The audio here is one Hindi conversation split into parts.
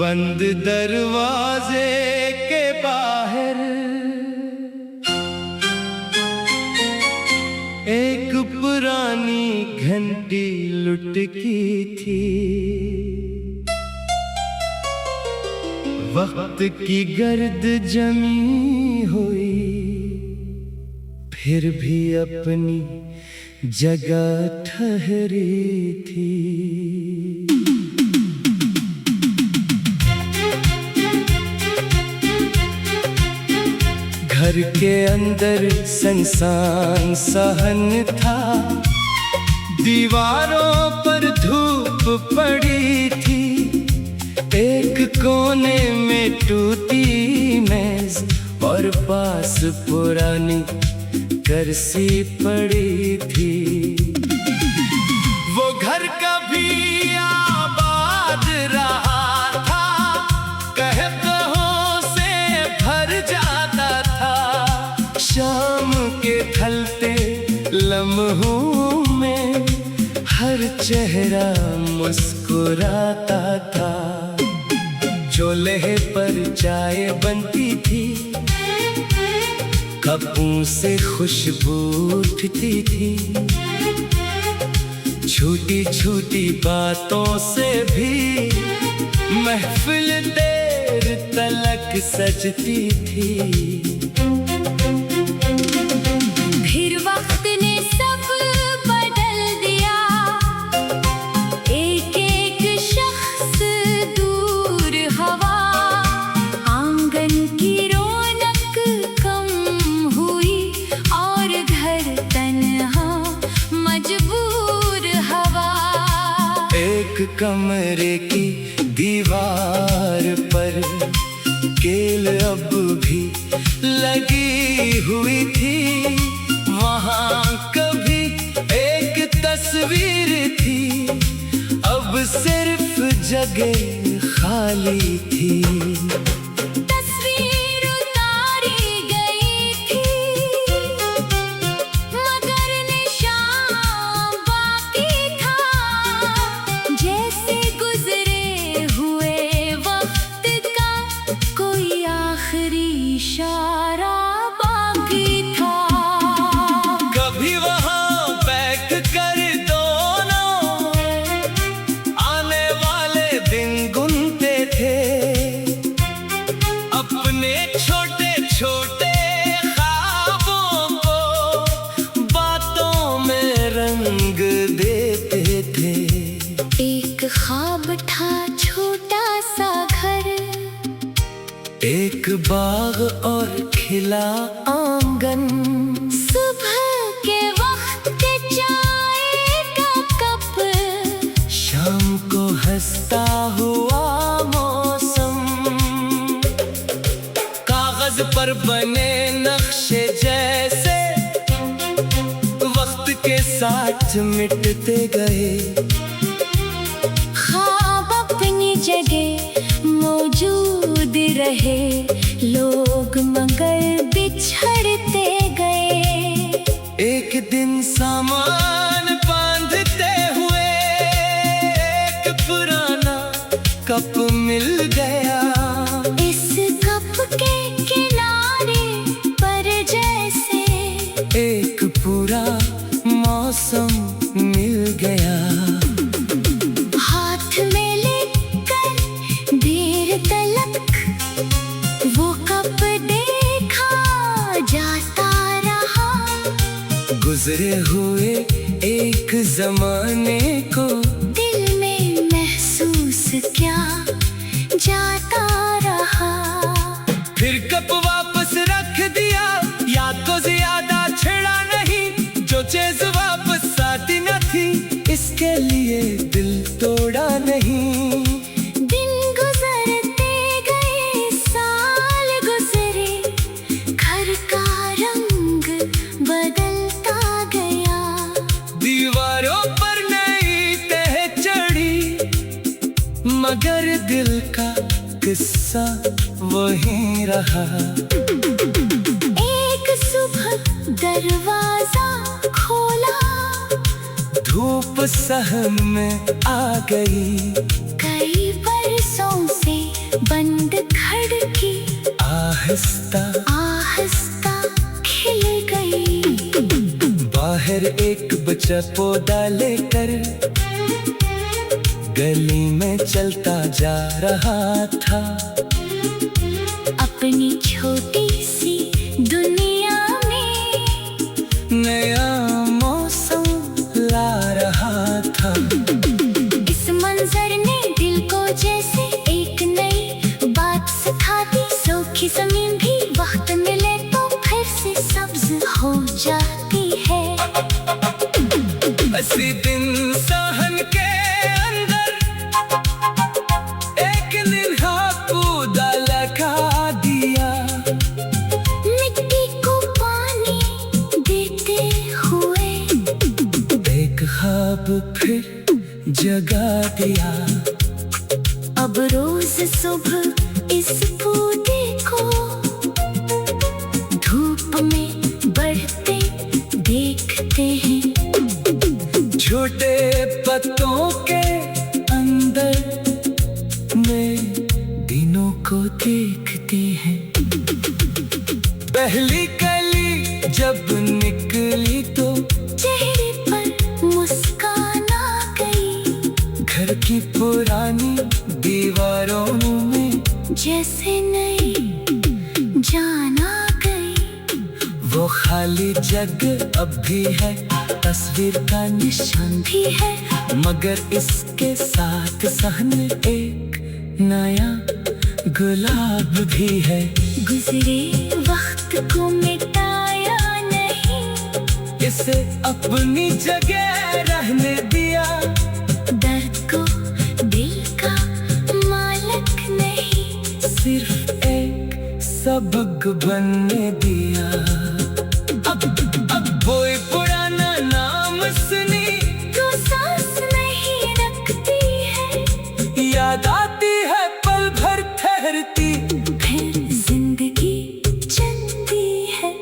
बंद दरवाजे के बाहर एक पुरानी घंटी लुटकी थी। वक्त की गर्द जमी हुई फिर भी अपनी जगह ठहरी थी। घर के अंदर सुनसान सहन था, दीवारों पर धूप पड़ी थी। एक कोने में टूटी मेज और पास पुरानी कुर्सी पड़ी थी। वो घर कभी आबाद रहा था, कहकहों से भर जाता था। शाम के ढलते लम्हों में हर चेहरा मुस्कुराता था। चूल्हे पर चाय बनती थी, कपों से खुशबू उठती थी। छोटी छोटी बातों से भी महफिल देर तलक सजती थी। फिर वक्त ने सब बदल दिया, एक एक शख्स दूर हवा। आंगन की रौनक कम हुई और घर तन्हा मजबूर हवा। एक कमरे की दीवार पर केल अब भी लगी हुई थी। वहाँ कभी एक तस्वीर थी, अब सिर्फ जगह खाली थी। तस्वीर उतारी गई थी, मगर निशान बाकी था। जैसे गुजरे हुए वक्त का कोई आखिरी इशारा बाकी था। कभी वहाँ बैठ कर दोनों आने वाले दिन गुनते थे। अपने छोटे छोटे ख्वाबों को बातों में रंग देते थे। एक ख्वाब था छोटा सा घर, एक बाग और खिला आंगन। सुबह के वक्त चाय का कप, शाम को हंसता हुआ मौसम। कागज पर बने नक्शे जैसे वक्त के साथ मिटते गए। ख्वाब अपनी जगह मौजूद रहे, लोग मगर बिछड़ते गए। एक दिन सामान बांधते हुए एक पुराना कप मिल गया। इस कप के किनारे पर जैसे एक पूरा मौसम मिल गया। हाथ में लेकर देर तलक वो कप देखा जाता रहा। गुजरे हुए एक जमाने को दिल में महसूस क्या जाता रहा। फिर कप वापस रख दिया, याद को ज्यादा छेड़ा नहीं। जो चीज वापस आती न थी, इसके लिए दिल तोड़ा नहीं। दिन गुजरते गए, साल गुजरे, घर का रंग बदलता गया। दीवारों पर नई तह चढ़ी, मगर दिल का किस्सा वही रहा। एक सुबह दरवाजा खोला, धूप सहम में आ गई। कई बरस बरसों से बंद खिड़की आहिस्ता आहिस्ता खिल गई। बाहर एक बच्चा पौधा लेकर गली में चलता जा रहा था। अपनी छोटी सी दुनिया में नया मौसम ला रहा था। इस मंजर ने दिल को जैसे एक नई बात सिखा दी। सूखी जमीन भी वक्त मिले तो फिर से सब्ज हो जाती है। अस्सी दिन सहन के अंदर एक निन्हा पौधा लगा दिया। मिट्टी को पानी देते हुए एक ख्वाब फिर जगा दिया। अब रोज सुबह इस पौधे को धूप में बढ़ते देखते हैं। छोटे पत्तों के अंदर में दिनों को देखते हैं। पहली कली जब निकली तो चेहरे पर मुस्कान आ गई। घर की पुरानी दीवारों में जैसे नई जान आ गई। वो खाली जगह अब भी है, तस्वीर का निशान भी है, मगर इसके साथ सहन एक नया गुलाब भी है। गुजरे वक्त को मिटाया नहीं, इसे अपनी जगह रहने दिया। दर्द को दिल का मालिक नहीं, सिर्फ एक सबक बनने दिया। अब कोई पुराना नाम सुनी तो सांस नहीं रखती है। याद आती है पल भर ठहरती, फिर जिंदगी चलती है।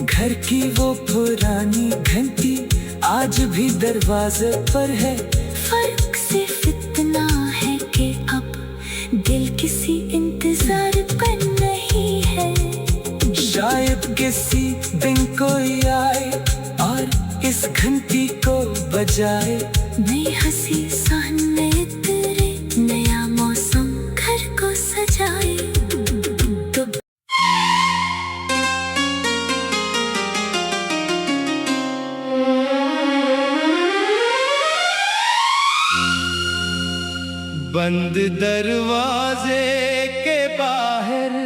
घर की वो पुरानी घंटी आज भी दरवाजे पर है। फर्क सिर्फ इतना है कि अब दिल किसी इंतजार पर नहीं है। शायद किसी दिन कोई आए और इस घंटी को बजाए। नई हंसी सामने तेरे, नया मौसम घर को सजाए। तो बंद दरवाजे के बाहर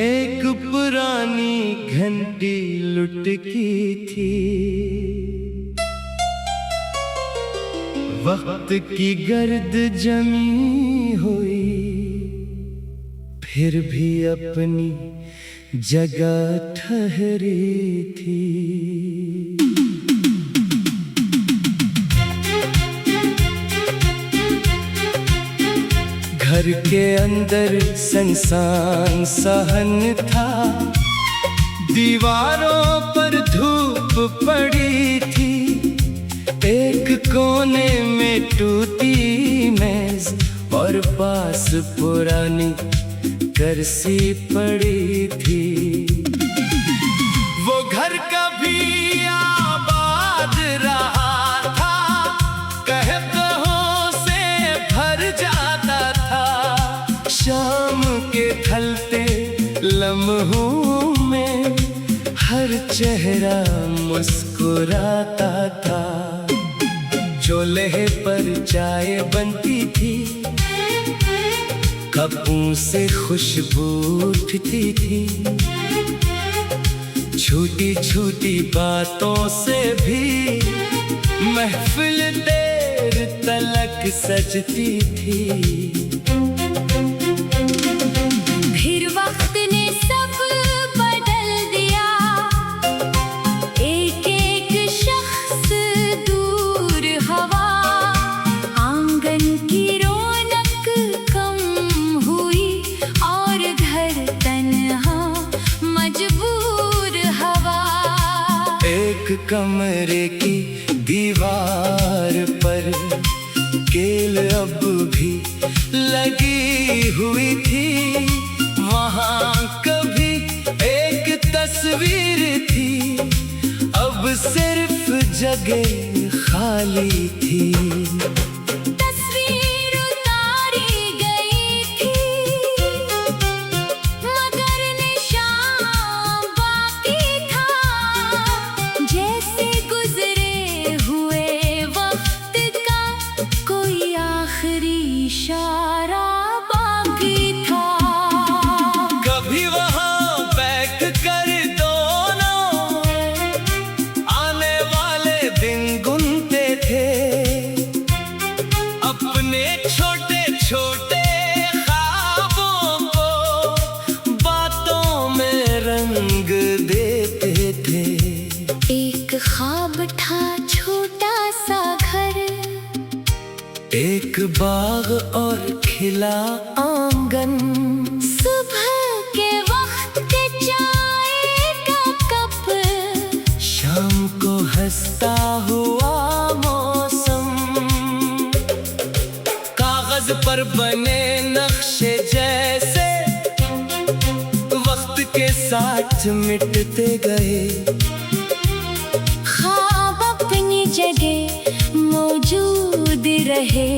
एक पुरानी घंटी लुटकी थी। वक्त की गर्द जमी हुई, फिर भी अपनी जगह ठहरी थी। घर के अंदर सुनसान सहन था। दीवारों पर धूप पड़ी थी। एक कोने में टूटी मेज और पास पुरानी कुर्सी पड़ी थी। वो घर कभी आबाद रहा था, कहतों से भर जाता था। शाम के ढलते लम्हों में हर चेहरा मुस्कुराता था। चूल्हे पर चाय बनती थी, कपों से खुशबू उठती थी। छोटी छोटी बातों से भी महफिल देर तलक सजती थी। फिर वक्त ने सब बदल दिया। एक एक शख्स दूर हवा, आंगन की रौनक कम हुई और घर तन्हा मजबूर हवा। एक कमरे की दीवार मुश्किल अब भी लगी हुई थी। वहाँ कभी एक तस्वीर थी, अब सिर्फ जगह खाली थी। तस्वीर उतारी गई थी, मगर निशान बाकी था। जैसे गुजरे हुए वक्त का कोई आखिरी इशारा बाकी था। कभी वहाँ बैठ कर दोनों आने वाले दिन गुनते थे, अपने छोटे छोटे ख्वाबों को बातों में रंग देते थे। एक ख्वाब था छोटा सा घर, एक बाग और खिला आंगन, सुबह के वक्त चाय का कप, शाम को हंसता हुआ मौसम। कागज पर बने नक्शे जैसे वक्त के साथ मिटते गए। ख्वाब अपनी जगह मौजूद रहे,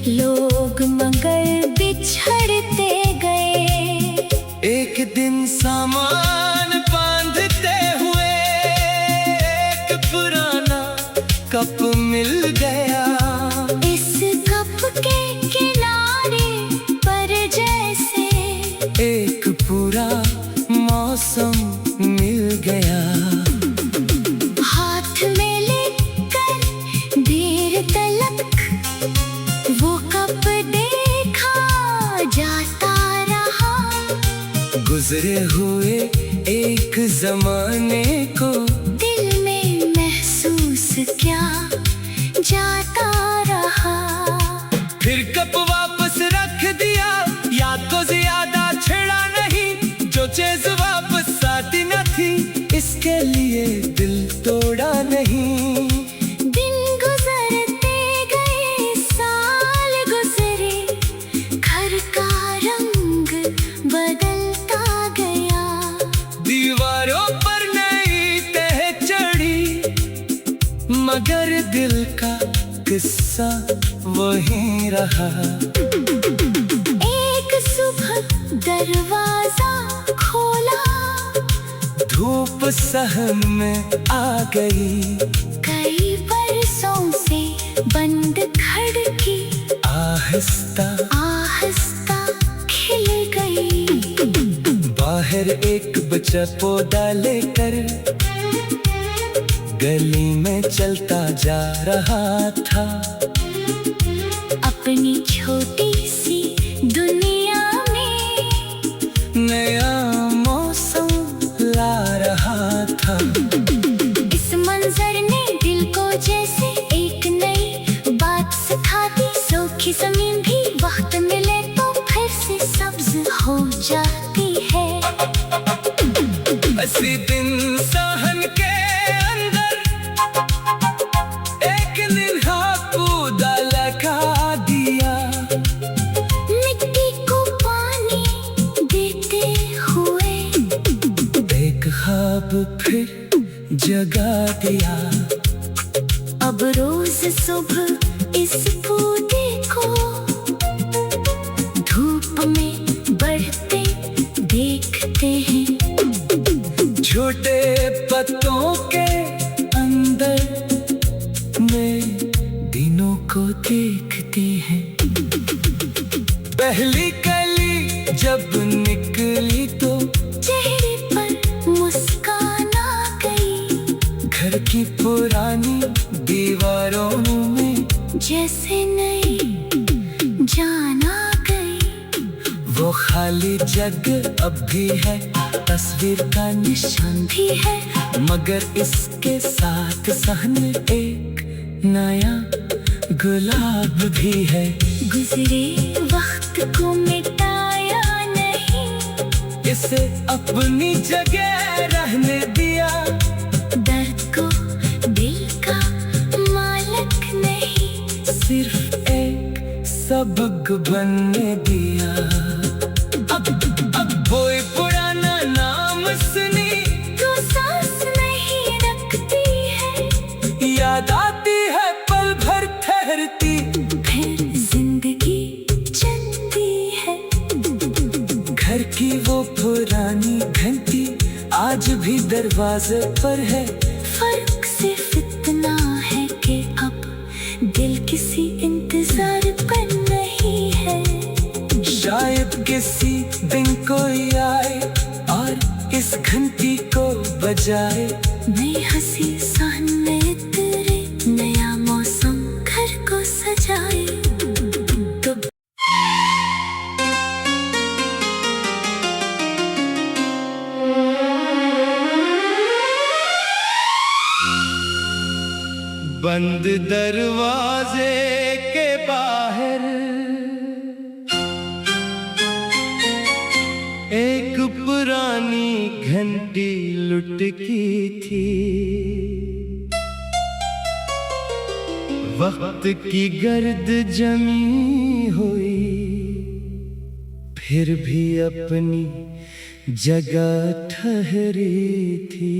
लोग मगर बिछड़ते गए। एक दिन सामान बांधते हुए एक पुराना कप मिल गया। इस कप के किनारे पर जैसे एक पूरा मौसम मिल गया। हाथ में लेकर देर तलक वो कप देखा जाता रहा। गुजरे हुए एक जमाने को दिल में महसूस क्या जाता रहा। फिर कप वापस रख दिया, याद को ज्यादा छेड़ा नहीं। जो चीज वापस आती न थी, इसके लिए दिल तोड़ा नहीं। दिन गुजरते गए, साल गुजरे, घर का रंग बदलता गया। दीवारों पर नई तह चढ़ी, मगर दिल का किस्सा वहीं रहा। एक सुबह दरवाजा खोला, धूप सहम में आ गई। कई बरसों से बंद खिड़की आहिस्ता आहिस्ता खिल गई। बाहर एक बच्चा पौधा लेकर गली में चलता जा रहा था। अपनी छोटी सी दुनिया में नया मौसम ला रहा था। इस मंजर ने दिल को जैसे एक नई बात सिखा दी। सूखी जमीन भी वक्त मिले तो फिर से सब्ज हो जाती है। अस्सी दिन सहन के अंदर एक निन्हा पौधा लगा दिया। मिट्टी को पानी देते हुए एक ख्वाब फिर जगा दिया। अब रोज सुबह इस पौधे को धूप में बढ़ते देखते हैं। छोटे पत्तों के अंदर में दिनों को देखते हैं। पहली कली जब निकली तो चेहरे पर मुस्कान आ गई। घर की पुरानी दीवारों में जैसे नई जान आ गई। वो खाली जगह अब भी है, तस्वीर का निशान भी है, मगर इसके साथ सहने एक नया गुलाब भी है। गुजरे वक्त को मिटाया नहीं, इसे अपनी जगह रहने दिया। दर्द को दिल का मालिक नहीं, सिर्फ एक सबक बनने दिया। अब कोई पुराना नाम सुनी तो सांस नहीं रखती है, याद आती है पल भर ठहरती, फिर जिंदगी चलती है। घर की वो पुरानी घंटी आज भी दरवाजे पर है। फर्क सिर्फ इतना है कि अब दिल किसी इंतजार पर नहीं है। शायद किसी दिन कोई आए और इस घंटी को बजाए। नई हंसी सामने तेरे, नया मौसम घर को सजाए। तो बंद दरवाजे के बाहर एक पुरानी घंटी लुटकी थी। वक्त की गर्द जमी हुई, फिर भी अपनी जगह ठहरी थी।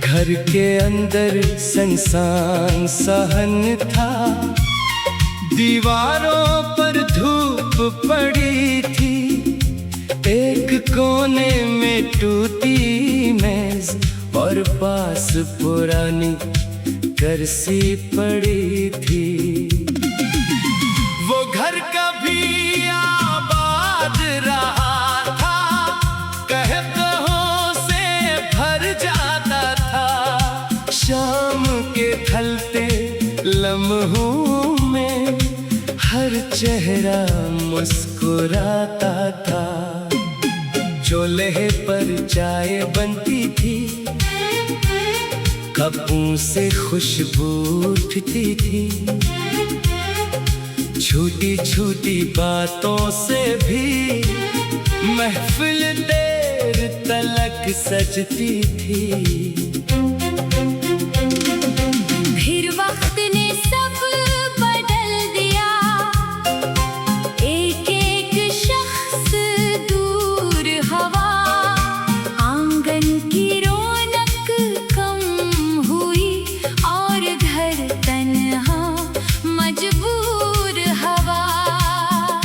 घर के अंदर सुनसान सहन था, दीवारों पर धूप पड़ी थी। एक कोने में टूटी मेज और पास पुरानी कुर्सी पड़ी थी। वो घर कभी आबाद रहा था, कहकहों से भर जाता था। शाम के ढलते लम्हों में हर चेहरा मुस्कुराता था। चूल्हे पर चाय बनती थी, कपों से खुशबू उठती थी। छोटी छोटी बातों से भी महफिल देर तलक सजती थी। फिर वक्त ने सब बदल दिया, एक एक शख्स दूर हवा। आंगन की रौनक कम हुई और घर तन्हा मजबूर हवा।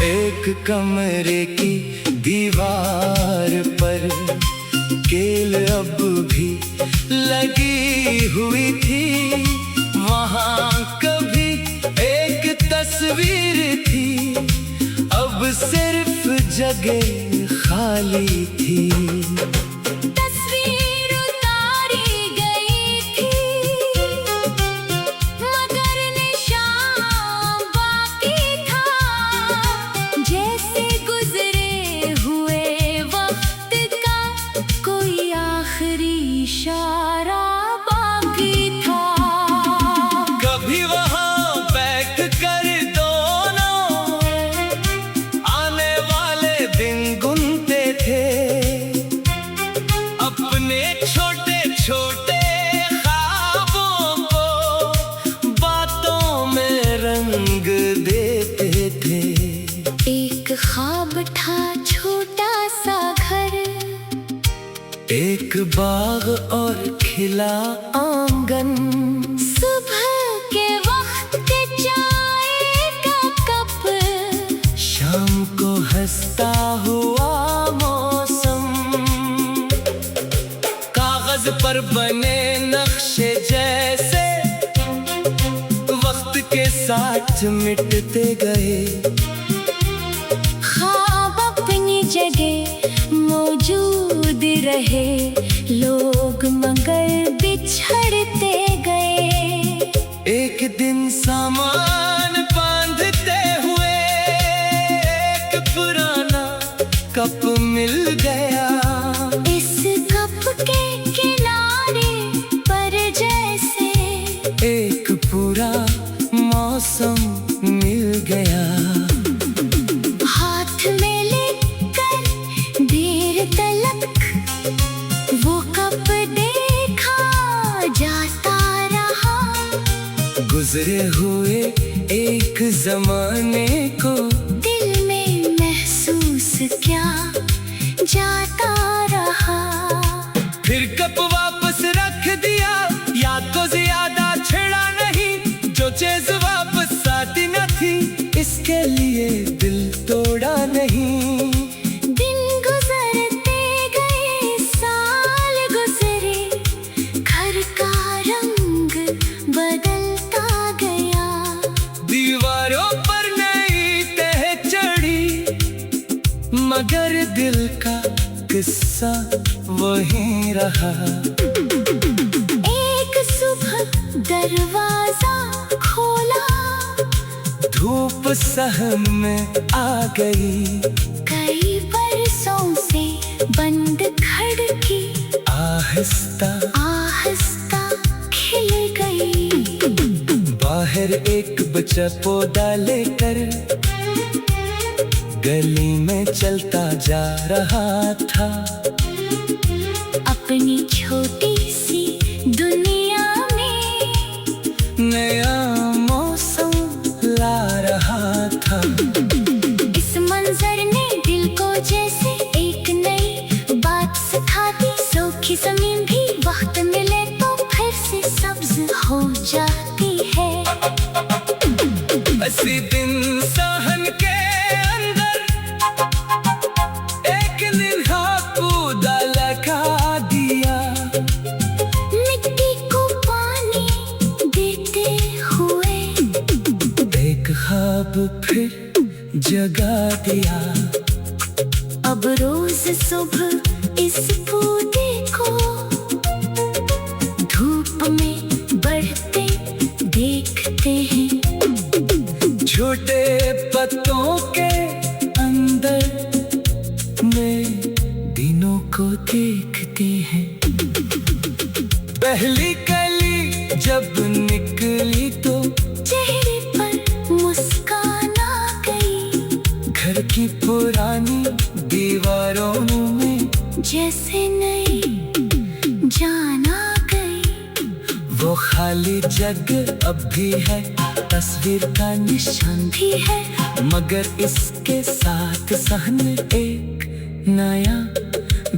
एक कमरे की दीवार पर केल अब भी लगी हुई थी। वहाँ कभी एक तस्वीर थी, अब सिर्फ जगह खाली थी। तस्वीर उतारी गई थी, मगर निशान बाकी था। जैसे गुजरे हुए वक्त का कोई आखिरी इशारा बाकी था। कभी वहाँ बैठ कर दोनों आने वाले दिन गुनते थे। अपने छोटे छोटे ख्वाबों को बातों में रंग देते थे। एक ख्वाब था छोटा सा घर, एक बाग और खिला आंगन। सुबह के वक्त चाय का कप, शाम को हंसता हुआ मौसम। कागज पर बने नक्शे जैसे वक्त के साथ मिटते गए। ख्वाब अपनी जगह मौजूद रहे, लोग मगर बिछड़ते गए। एक दिन सामान बांधते हुए एक पुराना कप मिल गया। इस कप के किनारे पर जैसे एक पूरा मौसम मिल गया। हाथ में लेकर देर तलक वो कप देखा गुजरे हुए एक जमाने को दिल में महसूस क्या जाता रहा। फिर कब वापस रख दिया, याद को ज्यादा छेड़ा नहीं, जो चीज वापस आती न थी इसके लिए दिल तोड़ा नहीं। दिन गुजरते गए, साल गुजरे, घर का रंग बदलता गया। दीवारों पर नई तह चढ़ी, मगर दिल का किस्सा वहीं रहा। एक सुबह दरवाजा खोला, धूप सहम में आ गई। कई बरसों से बंद खिड़की आहिस्ता आहिस्ता खिल गई। बाहर एक बच्चा पौधा लेकर गली में चलता जा रहा था। अपनी छोटी सी दुनिया में नया मौसम ला रहा था। इस मंजर ने दिल को जैसे एक नई बात सिखा दी। सूखी जमीन भी वक्त मिले तो फिर से सब्ज हो जाती है। अस्सी दिन सहन के अंदर एक निन्हा पौधा लगा दिया। मिट्टी को पानी देते हुए एक ख्वाब फिर जगा दिया। अब रोज सुबह इस पौधे को धूप में बढ़ते देखते हैं। छोटे पत्तों के अंदर में दिनों को देखते हैं। पहली कली जब निकली तो चेहरे पर मुस्कान आ गई। घर की पुरानी दीवारों में जैसे नई जान आ गई। वो खाली जगह अब भी है, तस्वीर का निशान भी है, मगर इसके साथ सहन एक नया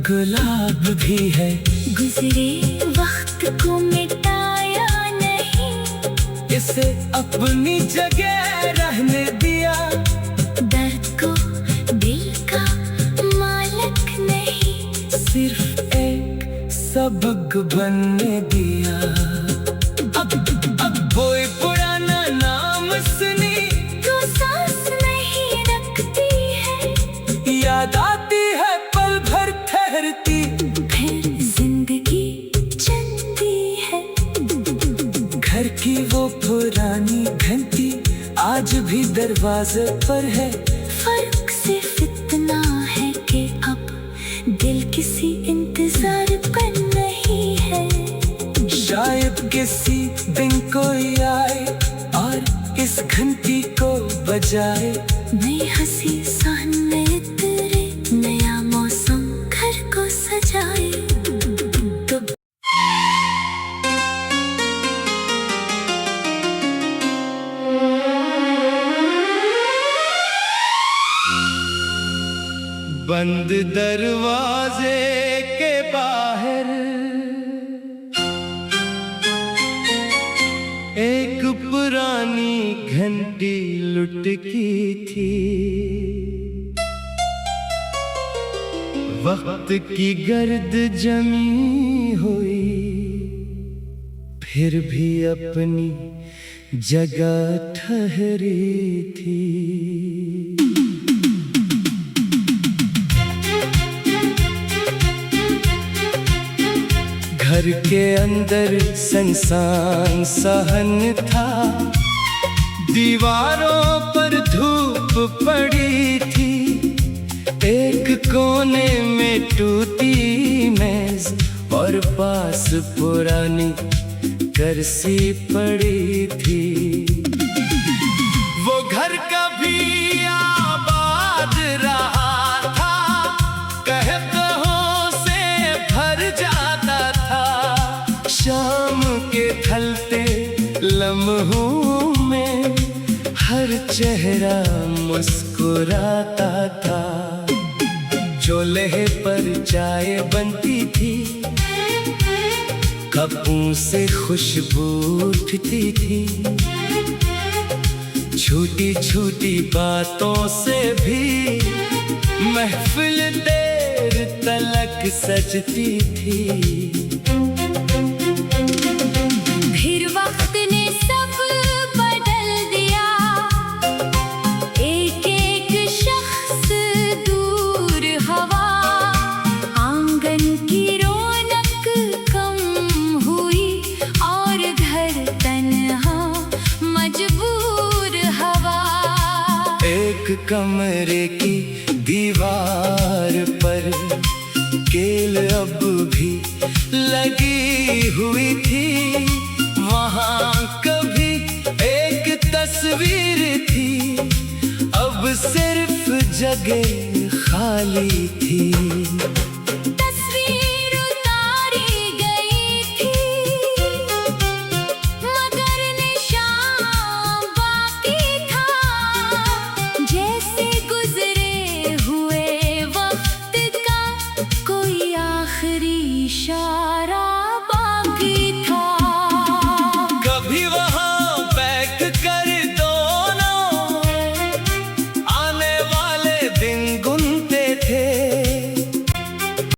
गुलाब भी है। गुजरे वक्त को मिटाया नहीं, इसे अपनी जगह रहने दिया। दर्द को दिल का मालिक नहीं, सिर्फ एक सबक बनने दिया। अब कोई पुराना नाम सुनी तो सांस नहीं रखती है। याद आती है पल भर ठहरती, फिर जिंदगी चलती है। घर की वो पुरानी घंटी आज भी दरवाजे पर है। फर्क सिर्फ इतना है कि अब दिल किसी इंतजार पर नहीं है। शायद किसी दिन कोई आए और इस घंटी को बजाए। नई हंसी सामने तेरे, नया मौसम घर को सजाए। तो बंद दरवाजे के बाहर एक पुरानी घंटी लुटकी थी। वक्त की गर्द जमी हुई, फिर भी अपनी जगह ठहरी थी। घर के अंदर सुनसान सहन था। दीवारों पर धूप पड़ी थी। एक कोने में टूटी मेज और पास पुरानी कुर्सी पड़ी थी। वो घर कभी आबाद रहा था, कहतों से भर जाता था। शाम के ढलते लम्हों में हर चेहरा मुस्कुराता था। चूल्हे पर चाय बनती थी, कपों से खुशबू उठती थी। छोटी छोटी बातों से भी महफिल देर तलक सजती थी। फिर वक्त ने सब बदल दिया, एक एक शख्स दूर हवा। आंगन की रौनक कम हुई और घर तन्हा मजबूर हवा। एक कमरे की दीवार पर केल अब भी लगी हुई थी। वहाँ कभी एक तस्वीर थी, अब सिर्फ जगह खाली थी।